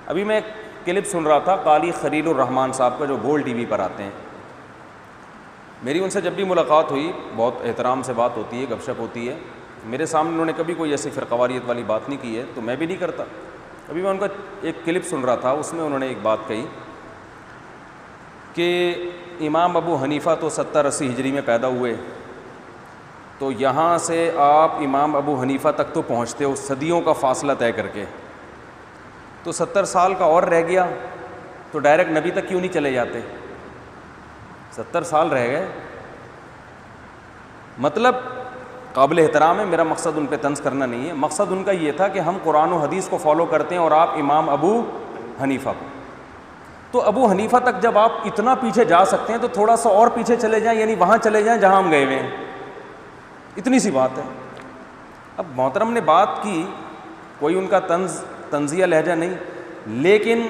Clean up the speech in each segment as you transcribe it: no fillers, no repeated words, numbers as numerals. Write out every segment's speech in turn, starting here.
ابھی میں ایک کلپ سن رہا تھا قاری خلیل الرحمان صاحب کا جو گول ٹی وی پر آتے ہیں. میری ان سے جب بھی ملاقات ہوئی بہت احترام سے بات ہوتی ہے, گپ شپ ہوتی ہے. میرے سامنے انہوں نے کبھی کوئی ایسی فرقواریت والی بات نہیں کی ہے, تو میں بھی نہیں کرتا. ابھی میں ان کا ایک کلپ سن رہا تھا, اس میں انہوں نے ایک بات کہی کہ امام ابو حنیفہ تو 70-80 ہجری میں پیدا ہوئے, تو یہاں سے آپ امام ابو حنیفہ تک تو پہنچتے ہو صدیوں کا فاصلہ طے کر کے, تو 70 سال کا اور رہ گیا, تو ڈائریکٹ نبی تک کیوں نہیں چلے جاتے؟ 70 سال رہ گئے. مطلب قابل احترام ہے, میرا مقصد ان پہ طنز کرنا نہیں ہے. مقصد ان کا یہ تھا کہ ہم قرآن و حدیث کو فالو کرتے ہیں اور آپ امام ابو حنیفہ کو. تو ابو حنیفہ تک جب آپ اتنا پیچھے جا سکتے ہیں تو تھوڑا سا اور پیچھے چلے جائیں, یعنی وہاں چلے جائیں جہاں ہم گئے ہوئے ہیں. اتنی سی بات ہے. اب محترم نے بات کی, کوئی ان کا طنزیہ لہجہ نہیں, لیکن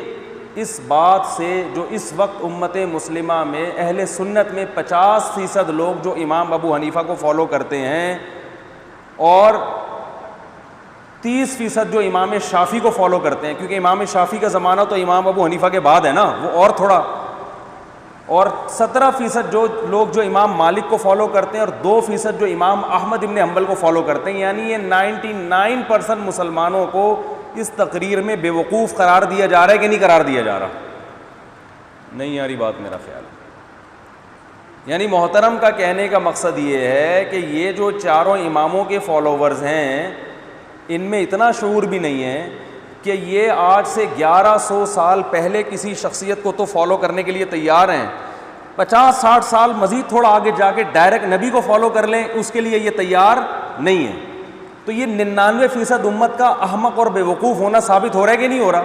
اس بات سے جو اس وقت امت مسلمہ میں اہل سنت میں 50% لوگ جو امام ابو حنیفہ کو فالو کرتے ہیں اور 30% جو امام شافعی کو فالو کرتے ہیں, کیونکہ امام شافعی کا زمانہ تو امام ابو حنیفہ کے بعد ہے نا, وہ اور تھوڑا, اور 17% جو لوگ جو امام مالک کو فالو کرتے ہیں اور 2% جو امام احمد ابن حنبل کو فالو کرتے ہیں, یعنی یہ 99% مسلمانوں کو اس تقریر میں بے وقوف قرار دیا جا رہا ہے کہ نہیں قرار دیا جا رہا؟ نہیں یاری بات میرا خیال ہے. یعنی محترم کا کہنے کا مقصد یہ ہے کہ یہ جو چاروں اماموں کے فالوورز ہیں ان میں اتنا شعور بھی نہیں ہے کہ یہ آج سے 1100 سال پہلے کسی شخصیت کو تو فالو کرنے کے لیے تیار ہیں, 50-60 سال مزید تھوڑا آگے جا کے ڈائریکٹ نبی کو فالو کر لیں, اس کے لیے یہ تیار نہیں ہے. تو یہ 99% امت کا احمق اور بے وقوف ہونا ثابت ہو رہا ہے کہ نہیں ہو رہا؟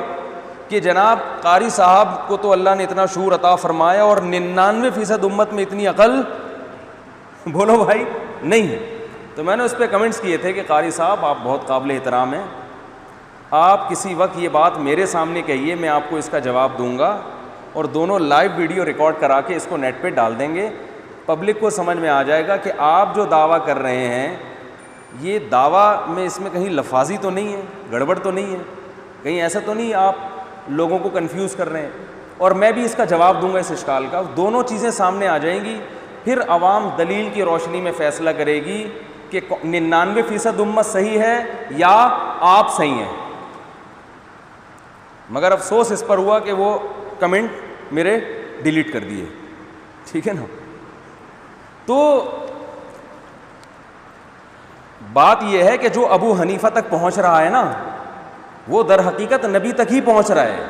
کہ جناب قاری صاحب کو تو اللہ نے اتنا شعور عطا فرمایا اور 99% امت میں اتنی عقل بولو بھائی نہیں ہے. تو میں نے اس پہ کمنٹس کیے تھے کہ قاری صاحب آپ بہت قابل احترام ہیں, آپ کسی وقت یہ بات میرے سامنے کہیے, میں آپ کو اس کا جواب دوں گا اور دونوں لائیو ویڈیو ریکارڈ کرا کے اس کو نیٹ پہ ڈال دیں گے. پبلک کو سمجھ میں آ جائے گا کہ آپ جو دعویٰ کر رہے ہیں یہ دعویٰ میں اس میں کہیں لفاظی تو نہیں ہے, گڑبڑ تو نہیں ہے, کہیں ایسا تو نہیں آپ لوگوں کو کنفیوز کر رہے ہیں, اور میں بھی اس کا جواب دوں گا اس اشکال کا. دونوں چیزیں سامنے آ جائیں گی, پھر عوام دلیل کی روشنی میں فیصلہ کرے گی کہ 99% امت صحیح ہے یا آپ صحیح ہیں. مگر افسوس اس پر ہوا کہ وہ کمنٹ میرے ڈیلیٹ کر دیے, ٹھیک ہے نا. تو بات یہ ہے کہ جو ابو حنیفہ تک پہنچ رہا ہے نا وہ در حقیقت نبی تک ہی پہنچ رہا ہے,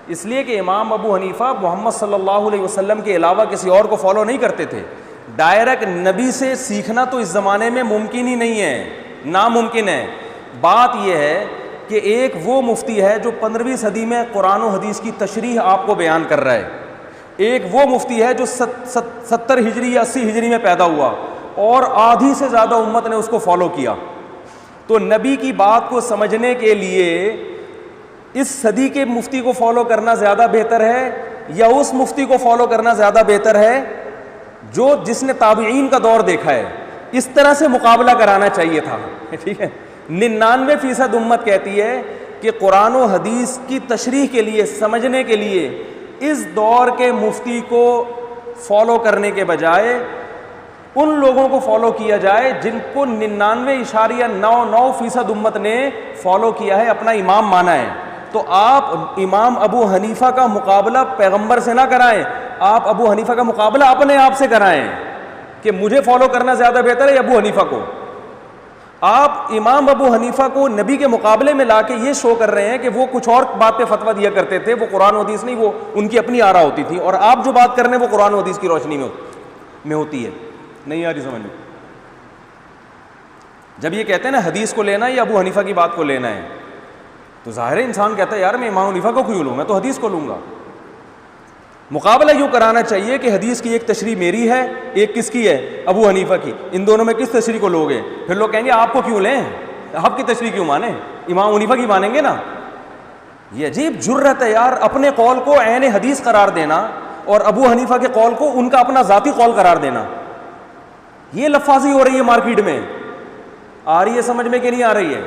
اس لیے کہ امام ابو حنیفہ محمد صلی اللہ علیہ وسلم کے علاوہ کسی اور کو فالو نہیں کرتے تھے. ڈائریکٹ نبی سے سیکھنا تو اس زمانے میں ممکن ہی نہیں ہے, ناممکن ہے. بات یہ ہے کہ ایک وہ مفتی ہے جو 15ویں صدی میں قرآن و حدیث کی تشریح آپ کو بیان کر رہا ہے, ایک وہ مفتی ہے جو 70 ہجری یا 80 ہجری میں پیدا ہوا اور آدھی سے زیادہ امت نے اس کو فالو کیا. تو نبی کی بات کو سمجھنے کے لیے اس صدی کے مفتی کو فالو کرنا زیادہ بہتر ہے یا اس مفتی کو فالو کرنا زیادہ بہتر ہے جو جس نے تابعین کا دور دیکھا ہے؟ اس طرح سے مقابلہ کرانا چاہیے تھا, ٹھیک ہے. 99% امت کہتی ہے کہ قرآن و حدیث کی تشریح کے لیے, سمجھنے کے لیے اس دور کے مفتی کو فالو کرنے کے بجائے ان لوگوں کو فالو کیا جائے جن کو 99.99% امت نے فالو کیا ہے, اپنا امام مانا ہے. تو آپ امام ابو حنیفہ کا مقابلہ پیغمبر سے نہ کرائیں, آپ ابو حنیفہ کا مقابلہ اپنے آپ سے کرائیں کہ مجھے فالو کرنا زیادہ بہتر ہے یا ابو حنیفہ کو. آپ امام ابو حنیفہ کو نبی کے مقابلے میں لا کے یہ شو کر رہے ہیں کہ وہ کچھ اور بات پہ فتویٰ دیا کرتے تھے, وہ قرآن و حدیث نہیں, وہ ان کی اپنی آرا ہوتی تھی, اور آپ جو بات کر رہے ہیں وہ قرآن و حدیث کی روشنی میں ہوتی ہے. نہیں آ رہی سمجھ میں؟ جب یہ کہتے ہیں نا حدیث کو لینا ہے یا ابو حنیفہ کی بات کو لینا ہے, تو ظاہر انسان کہتا ہے یار میں امام حنیفہ کو کیوں لوں, میں تو حدیث کو لوں گا. مقابلہ یوں کرانا چاہیے کہ حدیث کی ایک تشریح میری ہے, ایک کس کی ہے, ابو حنیفہ کی, ان دونوں میں کس تشریح کو لوگے؟ پھر لوگ کہیں گے آپ کو کیوں لیں, آپ کی تشریح کیوں مانیں, امام حنیفہ کی مانیں گے نا. یہ عجیب جرأت ہے یار, اپنے قول کو عین حدیث قرار دینا اور ابو حنیفہ کے قول کو ان کا اپنا ذاتی قول قرار دینا. یہ لفاظی ہو رہی ہے مارکیٹ میں, آ رہی ہے سمجھ میں کہ نہیں آ رہی ہے؟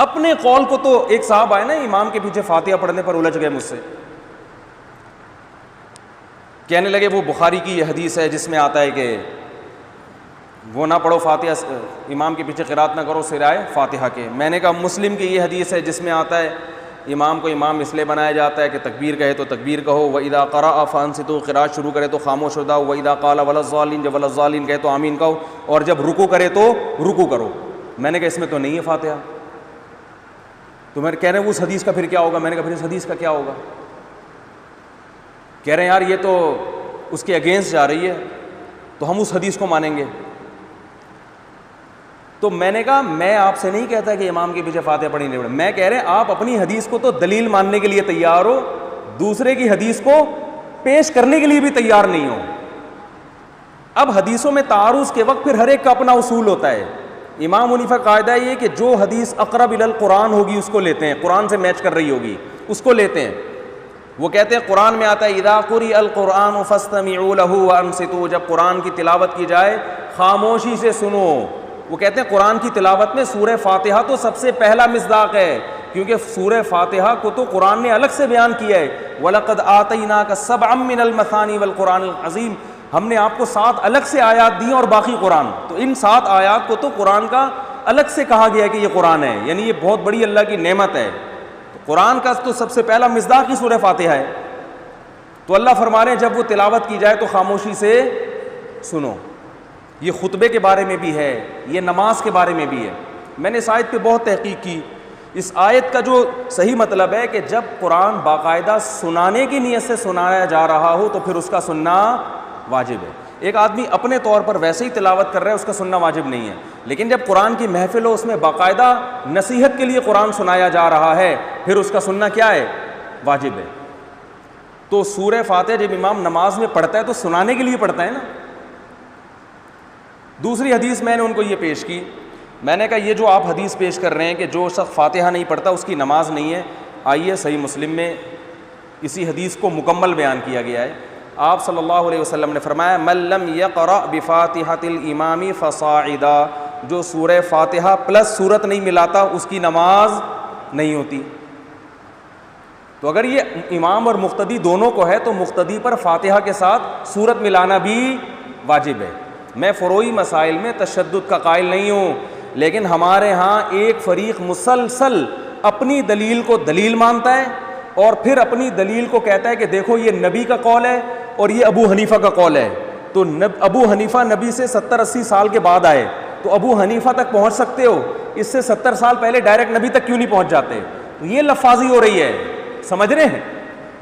اپنے قول کو تو ایک صاحب آئے نا امام کے پیچھے فاتحہ پڑھنے پر الجھ گئے مجھ سے, کہنے لگے وہ بخاری کی یہ حدیث ہے جس میں آتا ہے کہ وہ نہ پڑھو فاتحہ, امام کے پیچھے قرات نہ کرو سوائے فاتحہ کے. میں نے کہا مسلم کی یہ حدیث ہے جس میں آتا ہے امام کو امام اس لیے بنایا جاتا ہے کہ تکبیر کہے تو تکبیر کہو, وَإِذَا قَرَأَ فَأَنصِتُوا, قرات شروع کرے تو خاموش ہو جاؤ, وَإِذَا قَالَ وَلَا الضَّالِّينَ, جب وَلَا الضَّالِّينَ کہے تو آمین کہو, اور جب رکوع کرے تو رکوع کرو. میں نے کہا اس میں تو نہیں ہے فاتحہ. تو میں کہہ رہے ہیں اس حدیث کا پھر کیا ہوگا؟ میں نے کہا پھر اس حدیث کا کیا ہوگا؟ کہہ رہے ہیں یار یہ تو اس کے اگینسٹ جا رہی ہے, تو ہم اس حدیث کو مانیں گے. تو میں نے کہا میں آپ سے نہیں کہتا کہ امام کے پیچھے فاتحہ پڑھی نہیں پڑھی, میں کہہ رہے ہیں آپ اپنی حدیث کو تو دلیل ماننے کے لیے تیار ہو, دوسرے کی حدیث کو پیش کرنے کے لیے بھی تیار نہیں ہو. اب حدیثوں میں تعارض کے وقت پھر ہر ایک کا اپنا اصول ہوتا ہے. امام حنیفہ قاعدہ یہ کہ جو حدیث اقرب الی القرآن ہوگی اس کو لیتے ہیں, قرآن سے میچ کر رہی ہوگی اس کو لیتے ہیں. وہ کہتے ہیں قرآن میں آتا ہے اذا قرئ القرآن فاستمعوا له وانصتوا, جب قرآن کی تلاوت کی جائے خاموشی سے سنو. وہ کہتے ہیں قرآن کی تلاوت میں سورہ فاتحہ تو سب سے پہلا مصداق ہے, کیونکہ سورہ فاتحہ کو تو قرآن نے الگ سے بیان کیا ہے. وَلَقَدْ آتَيْنَاكَ سَبْعًا مِّنَ الْمَثَانِي وَالْقُرْآنِ الْعَظِيمِ, ہم نے آپ کو 7 الگ سے آیات دی اور باقی قرآن. تو ان 7 آیات کو تو قرآن کا الگ سے کہا گیا ہے کہ یہ قرآن ہے, یعنی یہ بہت بڑی اللہ کی نعمت ہے. تو قرآن کا تو سب سے پہلا مصداق ہی سورہ فاتحہ ہے. تو اللہ فرما رہے ہیں جب وہ تلاوت کی جائے تو خاموشی سے سنو. یہ خطبے کے بارے میں بھی ہے, یہ نماز کے بارے میں بھی ہے. میں نے اس آیت پہ بہت تحقیق کی. اس آیت کا جو صحیح مطلب ہے کہ جب قرآن باقاعدہ سنانے کی نیت سے سنایا جا رہا ہو تو پھر اس کا سننا واجب ہے. ایک آدمی اپنے طور پر ویسے ہی تلاوت کر رہا ہے اس کا سننا واجب نہیں ہے, لیکن جب قرآن کی محفل ہو اس میں باقاعدہ نصیحت کے لیے قرآن سنایا جا رہا ہے پھر اس کا سننا کیا ہے؟ واجب ہے. تو سورہ فاتحہ جب امام نماز میں پڑھتا ہے تو سنانے کے لیے پڑھتا ہے نا. دوسری حدیث میں نے ان کو یہ پیش کی, میں نے کہا یہ جو آپ حدیث پیش کر رہے ہیں کہ جو شخص فاتحہ نہیں پڑھتا اس کی نماز نہیں ہے, آئیے صحیح مسلم میں اسی حدیث کو مکمل بیان کیا گیا ہے. آپ صلی اللہ علیہ وسلم نے فرمایا من لم یقرأ بفاتحۃ الامام فصاعدا, جو سورہ فاتحہ پلس سورت نہیں ملاتا اس کی نماز نہیں ہوتی. تو اگر یہ امام اور مقتدی دونوں کو ہے تو مقتدی پر فاتحہ کے ساتھ سورت ملانا بھی واجب ہے. میں فروعی مسائل میں تشدد کا قائل نہیں ہوں, لیکن ہمارے ہاں ایک فریق مسلسل اپنی دلیل کو دلیل مانتا ہے اور پھر اپنی دلیل کو کہتا ہے کہ دیکھو یہ نبی کا قول ہے اور یہ ابو حنیفہ کا قول ہے. تو ابو حنیفہ نبی سے 70-80 سال کے بعد آئے, تو ابو حنیفہ تک پہنچ سکتے ہو, اس سے 70 سال پہلے ڈائریکٹ نبی تک کیوں نہیں پہنچ جاتے؟ تو یہ لفاظی ہو رہی ہے, سمجھ رہے ہیں؟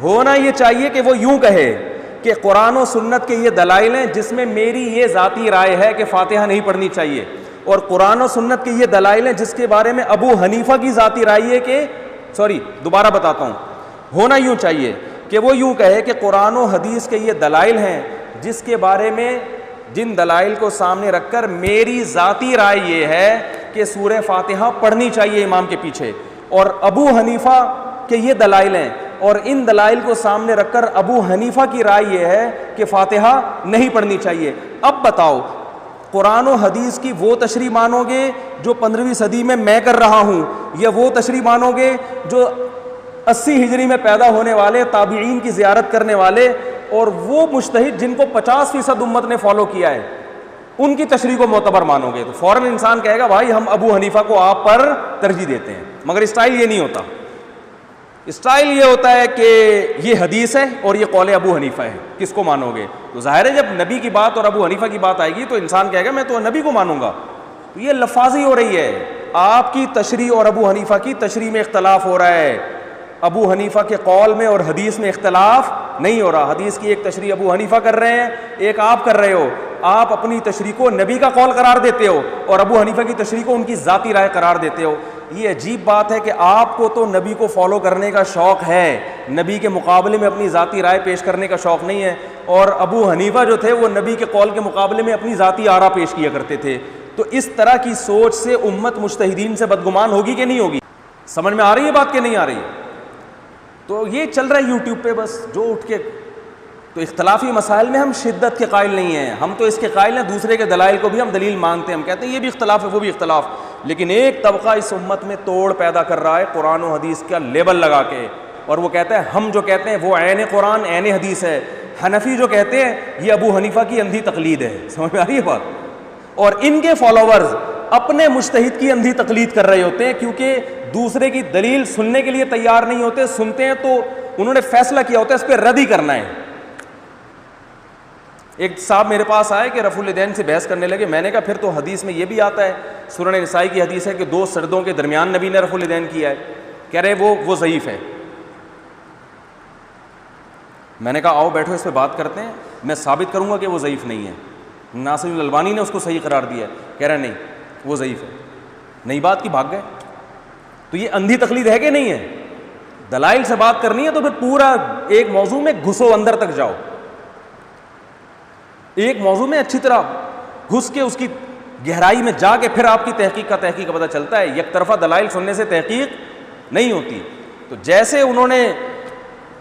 ہونا یہ چاہیے کہ وہ یوں کہے کہ قرآن و سنت کے یہ دلائل ہیں جس میں میری یہ ذاتی رائے ہے کہ فاتحہ نہیں پڑھنی چاہیے, اور قرآن و سنت کے یہ دلائل ہیں جس کے بارے میں ابو حنیفہ کی ذاتی رائے ہے کہ دوبارہ بتاتا ہوں, ہونا یوں چاہیے کہ وہ یوں کہے کہ قرآن و حدیث کے یہ دلائل ہیں جس کے بارے میں جن دلائل کو سامنے رکھ کر میری ذاتی رائے یہ ہے کہ سورہ فاتحہ پڑھنی چاہیے امام کے پیچھے, اور ابو حنیفہ کے یہ دلائل ہیں, اور ان دلائل کو سامنے رکھ کر ابو حنیفہ کی رائے یہ ہے کہ فاتحہ نہیں پڑھنی چاہیے. اب بتاؤ قرآن و حدیث کی وہ تشریح مانو گے جو 15ویں صدی میں کر رہا ہوں, یا وہ تشریح مانو گے جو 80 ہجری میں پیدا ہونے والے تابعین کی زیارت کرنے والے اور وہ مجتہد جن کو 50% امت نے فالو کیا ہے ان کی تشریح کو معتبر مانو گے؟ تو فوراً انسان کہے گا بھائی ہم ابو حنیفہ کو آپ پر ترجیح دیتے ہیں. مگر اسٹائل یہ نہیں ہوتا. اسٹائل یہ ہوتا ہے کہ یہ حدیث ہے اور یہ قول ابو حنیفہ ہے, کس کو مانو گے؟ تو ظاہر ہے جب نبی کی بات اور ابو حنیفہ کی بات آئے گی تو انسان کہے گا میں تو نبی کو مانوں گا. تو یہ لفاظی ہو رہی ہے, آپ کی تشریح اور ابو حنیفہ کی تشریح میں اختلاف ہو رہا ہے. ابو حنیفہ کے قول میں اور حدیث میں اختلاف نہیں ہو رہا. حدیث کی ایک تشریح ابو حنیفہ کر رہے ہیں, ایک آپ کر رہے ہو. آپ اپنی تشریح کو نبی کا قول قرار دیتے ہو اور ابو حنیفہ کی تشریح کو ان کی ذاتی رائے قرار دیتے ہو. یہ عجیب بات ہے کہ آپ کو تو نبی کو فالو کرنے کا شوق ہے, نبی کے مقابلے میں اپنی ذاتی رائے پیش کرنے کا شوق نہیں ہے, اور ابو حنیفہ جو تھے وہ نبی کے قول کے مقابلے میں اپنی ذاتی آرا پیش کیا کرتے تھے. تو اس طرح کی سوچ سے امت مجتہدین سے بدگمان ہوگی کہ نہیں ہوگی؟ سمجھ میں آ رہی ہے بات کہ نہیں آ رہی ہے؟ تو یہ چل رہا ہے یوٹیوب پہ بس جو اٹھ کے. تو اختلافی مسائل میں ہم شدت کے قائل نہیں ہیں, ہم تو اس کے قائل ہیں دوسرے کے دلائل کو بھی ہم دلیل مانتے ہیں, ہم کہتے ہیں یہ بھی اختلاف ہے وہ بھی اختلاف. لیکن ایک طبقہ اس امت میں توڑ پیدا کر رہا ہے قرآن و حدیث کا لیبل لگا کے, اور وہ کہتا ہے ہم جو کہتے ہیں وہ عین قرآن عین حدیث ہے, حنفی جو کہتے ہیں یہ ابو حنیفہ کی اندھی تقلید ہے. سمجھ میں آ رہی ہے بات؟ اور ان کے فالوورز اپنے مجتہد کی اندھی تقلید کر رہے ہوتے ہیں, کیونکہ دوسرے کی دلیل سننے کے لیے تیار نہیں ہوتے, سنتے ہیں تو انہوں نے فیصلہ کیا ہوتا ہے اس پہ رد ہی کرنا ہے. ایک صاحب میرے پاس آئے کہ رفع الیدین سے بحث کرنے لگے. میں نے کہا پھر تو حدیث میں یہ بھی آتا ہے, سنن نسائی کی حدیث ہے کہ 2 سجدوں کے درمیان نبی نے رفع الیدین کیا ہے. کہہ رہے وہ ضعیف ہے. میں نے کہا آؤ بیٹھو اس پہ بات کرتے ہیں, میں ثابت کروں گا کہ وہ ضعیف نہیں ہے. ناصر الالبانی نے اس کو صحیح قرار دیا ہے. کہہ رہے نہیں وہ ضعیف ہے. نئی بات کی بھاگ گئے. تو یہ اندھی تقلید ہے کہ نہیں ہے؟ دلائل سے بات کرنی ہے تو پھر پورا ایک موضوع میں گھسو, اندر تک جاؤ, ایک موضوع میں اچھی طرح گھس کے اس کی گہرائی میں جا کے پھر آپ کی تحقیق کا پتہ چلتا ہے. یک طرفہ دلائل سننے سے تحقیق نہیں ہوتی. تو جیسے انہوں نے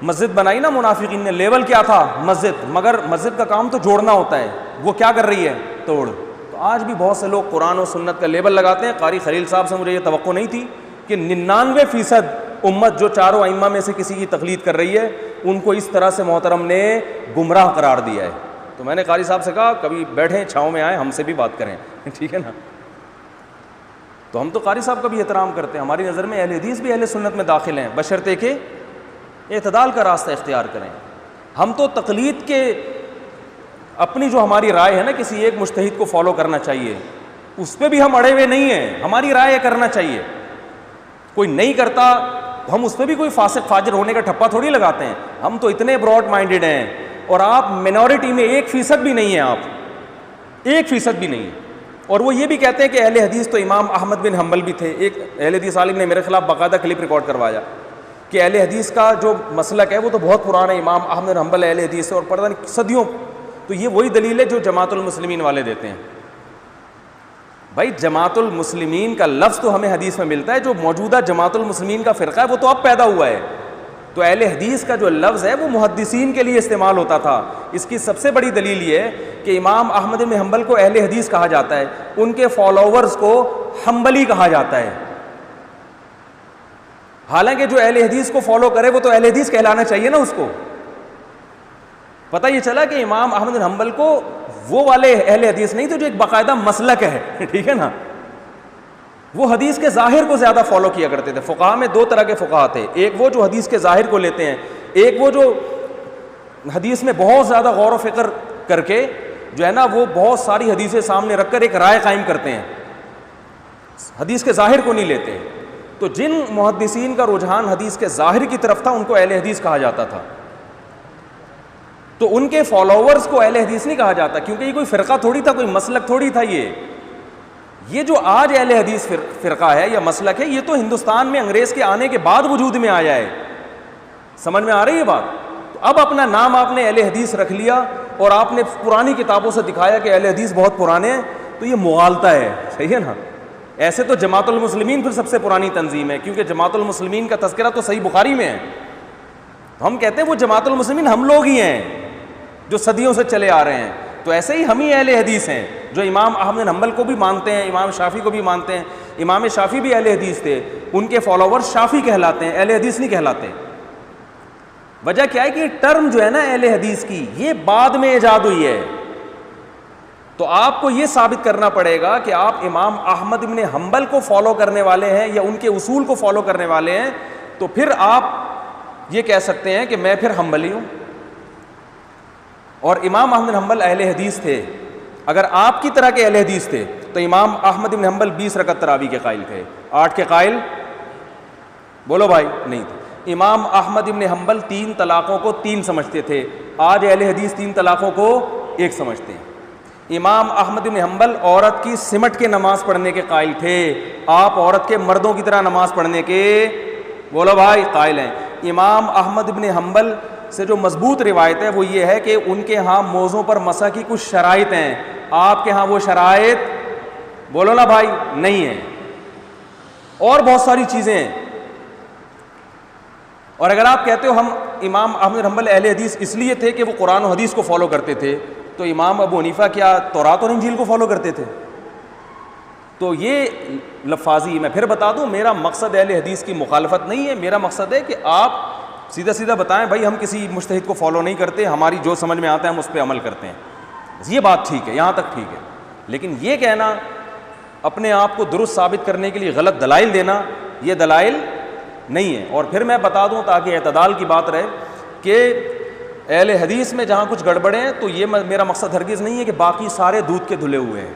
مسجد بنائی نا منافقین نے, لیول کیا تھا مسجد, مگر مسجد کا کام تو جوڑنا ہوتا ہے, وہ کیا کر رہی ہے توڑ. تو آج بھی بہت سے لوگ قرآن و سنت کا لیبل لگاتے ہیں. قاری خلیل صاحب سے مجھے یہ توقع نہیں تھی کہ 99% امت جو چاروں ائمہ میں سے کسی کی تقلید کر رہی ہے ان کو اس طرح سے محترم نے گمراہ قرار دیا ہے. تو میں نے قاری صاحب سے کہا کبھی بیٹھیں چھاؤں میں آئیں ہم سے بھی بات کریں, ٹھیک ہے نا. تو ہم تو قاری صاحب کا بھی احترام کرتے ہیں, ہماری نظر میں اہل حدیث بھی اہل سنت میں داخل ہیں, بشرطے کہ اعتدال کا راستہ اختیار کریں. ہم تو تقلید کے اپنی جو ہماری رائے ہے نا کسی ایک مجتہد کو فالو کرنا چاہیے, اس پہ بھی ہم اڑے ہوئے نہیں ہیں. ہماری رائے کرنا چاہیے, کوئی نہیں کرتا ہم اس پہ بھی کوئی فاسق فاجر ہونے کا ٹھپا تھوڑی لگاتے ہیں. ہم تو اتنے براڈ مائنڈیڈ ہیں, اور آپ منورٹی میں 1% بھی نہیں ہیں, آپ 1% بھی نہیں ہیں. اور وہ یہ بھی کہتے ہیں کہ اہل حدیث تو امام احمد بن حنبل بھی تھے. ایک اہل حدیث عالم نے میرے خلاف باقاعدہ کلپ ریکارڈ کروایا کہ اہل حدیث کا جو مسلک ہے وہ تو بہت پرانا ہے, امام احمد بن حنبل اہل حدیث ہے اور پتہ نہیں صدیوں. تو یہ وہی دلیل ہے جو جماعت المسلمین والے دیتے ہیں. بھائی جماعت المسلمین کا لفظ تو ہمیں حدیث میں ملتا ہے, جو موجودہ جماعت المسلمین کا فرقہ ہے وہ تو اب پیدا ہوا ہے. تو اہل حدیث کا جو لفظ ہے وہ محدثین کے لیے استعمال ہوتا تھا. اس کی سب سے بڑی دلیل یہ ہے کہ امام احمد بن حنبل کو اہل حدیث کہا جاتا ہے, ان کے فالوورز کو حنبلی کہا جاتا ہے. حالانکہ جو اہل حدیث کو فالو کرے وہ تو اہل حدیث کہلانا چاہیے نا اس کو. پتہ یہ چلا کہ امام احمد بن حنبل کو وہ والے اہل حدیث نہیں تھے جو ایک باقاعدہ مسلک ہے, ٹھیک ہے نا. وہ حدیث کے ظاہر کو زیادہ فالو کیا کرتے تھے. فقہاء میں 2 طرح کے فقہاء تھے, ایک وہ جو حدیث کے ظاہر کو لیتے ہیں, ایک وہ جو حدیث میں بہت زیادہ غور و فکر کر کے جو ہے نا وہ بہت ساری حدیثیں سامنے رکھ کر ایک رائے قائم کرتے ہیں, حدیث کے ظاہر کو نہیں لیتے. تو جن محدثین کا رجحان حدیث کے ظاہر کی طرف تھا ان کو اہل حدیث کہا جاتا تھا. تو ان کے فالوورز کو اہل حدیث نہیں کہا جاتا, کیونکہ یہ کوئی فرقہ تھوڑی تھا, کوئی مسلک تھوڑی تھا. یہ جو آج اہل حدیث فرقہ ہے یا مسلک ہے, یہ تو ہندوستان میں انگریز کے آنے کے بعد وجود میں آیا ہے. سمجھ میں آ رہی ہے بات؟ تو اب اپنا نام آپ نے اہل حدیث رکھ لیا اور آپ نے پرانی کتابوں سے دکھایا کہ اہل حدیث بہت پرانے ہیں, تو یہ مغالطہ ہے. صحیح ہے نا. ایسے تو جماعت المسلمین پھر سب سے پرانی تنظیم ہے, کیونکہ جماعت المسلمین کا تذکرہ تو صحیح بخاری میں ہے. ہم کہتے ہیں وہ جماعت المسلمین ہم لوگ ہی ہیں جو صدیوں سے چلے آ رہے ہیں. تو ایسے ہی ہم ہی اہل حدیث ہیں جو امام احمد بن حنبل کو بھی مانتے ہیں, امام شافعی کو بھی مانتے ہیں. امام شافعی بھی اہل حدیث تھے, ان کے فالوور شافعی کہلاتے ہیں, اہل حدیث نہیں کہلاتے. وجہ کیا ہے کہ یہ ٹرم جو ہے نا اہل حدیث کی, یہ بعد میں ایجاد ہوئی ہے. تو آپ کو یہ ثابت کرنا پڑے گا کہ آپ امام احمد بن حنبل کو فالو کرنے والے ہیں یا ان کے اصول کو فالو کرنے والے ہیں, تو پھر آپ یہ کہہ سکتے ہیں کہ میں پھر حنبلی ہوں. اور امام احمد بن حنبل اہل حدیث تھے. اگر آپ کی طرح کے اہل حدیث تھے تو امام احمد بن حنبل 20 رکعت تراویح کے قائل تھے, 8 کے قائل بولو بھائی نہیں تھے. امام احمد بن حنبل 3 طلاقوں کو 3 سمجھتے تھے, آج اہل حدیث 3 طلاقوں کو 1 سمجھتے ہیں. امام احمد بن حنبل عورت کی سمٹ کے نماز پڑھنے کے قائل تھے, آپ عورت کے مردوں کی طرح نماز پڑھنے کے بولو بھائی قائل ہیں. امام احمد بن حنبل سے جو مضبوط روایت ہے وہ یہ ہے کہ ان کے ہاں موضوع پر مسح کی کچھ شرائط ہیں, آپ کے ہاں وہ شرائط بولو نا بھائی نہیں ہیں, اور بہت ساری چیزیں ہیں. اور اگر آپ کہتے ہو ہم امام احمد بن حنبل اہل حدیث اس لیے تھے کہ وہ قرآن و حدیث کو فالو کرتے تھے, تو امام ابو حنیفہ کیا تورات اور انجیل کو فالو کرتے تھے؟ تو یہ لفاظی میں پھر بتا دوں، میرا مقصد اہل حدیث کی مخالفت نہیں ہے، میرا مقصد ہے کہ آپ سیدھا سیدھا بتائیں بھائی ہم کسی مجتہد کو فالو نہیں کرتے، ہماری جو سمجھ میں آتا ہے ہم اس پہ عمل کرتے ہیں، یہ بات ٹھیک ہے، یہاں تک ٹھیک ہے. لیکن یہ کہنا اپنے آپ کو درست ثابت کرنے کے لیے غلط دلائل دینا، یہ دلائل نہیں ہے. اور پھر میں بتا دوں تاکہ اعتدال کی بات رہے کہ اہل حدیث میں جہاں کچھ گڑبڑیں ہیں تو یہ میرا مقصد ہرگز نہیں ہے کہ باقی سارے دودھ کے دھلے ہوئے ہیں،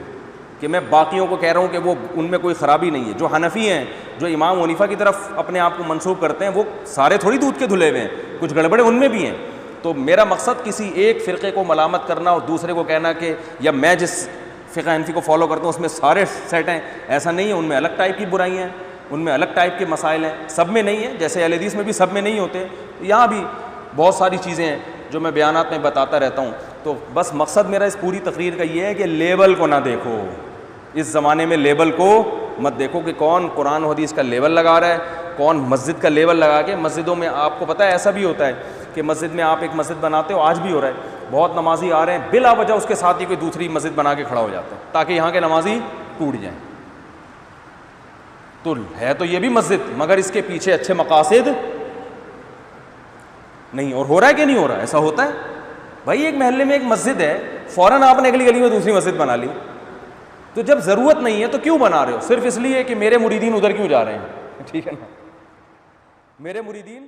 کہ میں باقیوں کو کہہ رہا ہوں کہ وہ ان میں کوئی خرابی نہیں ہے. جو حنفی ہیں، جو امام حنیفہ کی طرف اپنے آپ کو منسوب کرتے ہیں، وہ سارے تھوڑی دودھ کے دھلے ہوئے ہیں، کچھ گڑبڑیں ان میں بھی ہیں. تو میرا مقصد کسی ایک فرقے کو ملامت کرنا اور دوسرے کو کہنا کہ یا میں جس فقہ حنفی کو فالو کرتا ہوں اس میں سارے سیٹ ہیں، ایسا نہیں ہے. ان میں الگ ٹائپ کی برائیاں ہیں، ان میں الگ ٹائپ کے مسائل ہیں، سب میں نہیں ہیں. جیسے اہل حدیث میں بھی سب میں نہیں ہوتے، یہاں بھی بہت ساری چیزیں ہیں جو میں بیانات میں بتاتا رہتا ہوں. تو بس مقصد میرا اس پوری تقریر کا یہ ہے کہ لیبل کو نہ دیکھو، اس زمانے میں لیبل کو مت دیکھو کہ کون قرآن و حدیث کا لیبل لگا رہا ہے، کون مسجد کا لیبل لگا کے. مسجدوں میں آپ کو پتہ ہے ایسا بھی ہوتا ہے کہ مسجد میں آپ ایک مسجد بناتے ہو، آج بھی ہو رہا ہے، بہت نمازی آ رہے ہیں، بلا وجہ اس کے ساتھ ہی کوئی دوسری مسجد بنا کے کھڑا ہو جاتا ہے تاکہ یہاں کے نمازی ٹوٹ جائیں. تو ہے تو یہ بھی مسجد، مگر اس کے پیچھے اچھے مقاصد نہیں. اور ہو رہا ہے کہ نہیں ہو رہا؟ ایسا ہوتا ہے بھائی. ایک محلے میں ایک مسجد ہے، فوراً آپ نے اگلی گلی میں دوسری مسجد بنا لی. تو جب ضرورت نہیں ہے تو کیوں بنا رہے ہو؟ صرف اس لیے کہ میرے مریدین ادھر کیوں جا رہے ہیں. ٹھیک ہے نا، میرے مریدین